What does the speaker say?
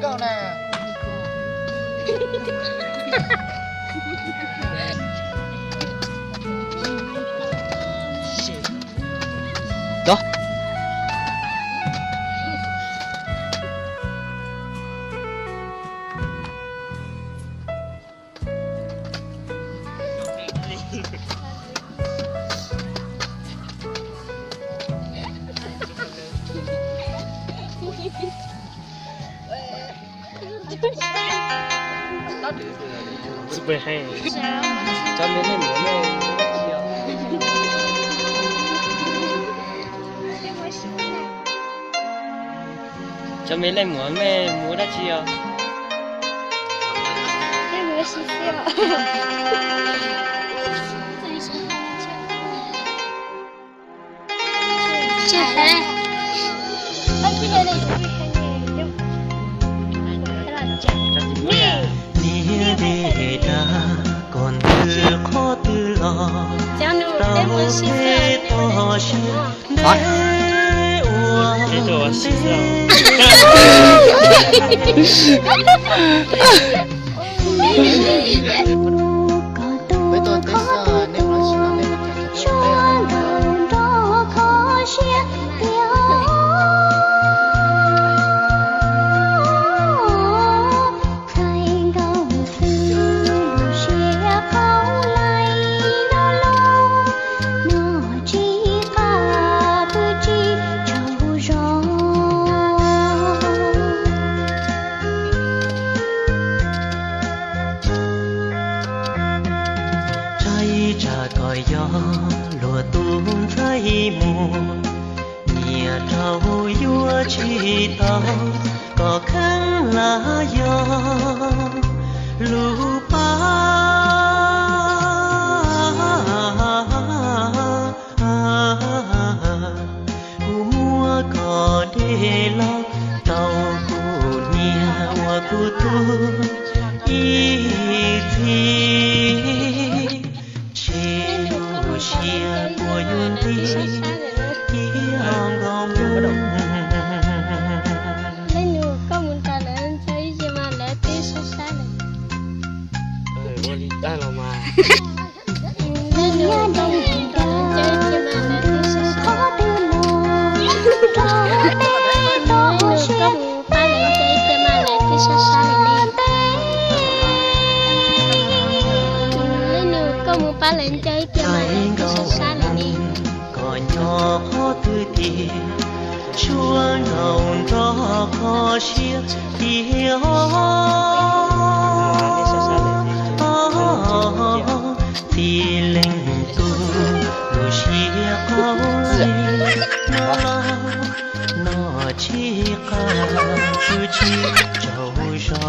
cậu nè. Đó. Super hay. Cho mấy lên múa này. Cho mấy lên múa mẹ múa đã chưa? Em mới xí xíu. Chả đây. Anh cứ đây đây. Nia đề đa còn từ khó từ lo tao thế to xia để uống Thế rồi xí Với tôi tới giờ nếu nó chỉ là nên một cái trà còi gió lùa tung trái mùa nia trâu vua chi tao có khăn lá gió lù pa mua có để lo tàu cụ nia hoa cụ tu y thi chia của yun đi kia ngom Lên nữa có muốn ta lên chơi gì mà lại tí sao sao này. Ôi, đi ta lo mà. Lên nữa có muốn ta lên chơi gì mà lại tí sao sao. Lên nữa có muốn ta lên chơi gì mà lại tí sao sao này. Lên nữa có muốn ta lên chơi gì mà lại tí sao sao này. có nhỏ khó tư tiền chúa ngầu đó khó chia tiếng thì linh tu lu chia có nó chỉ cả cứ chỉ trâu gió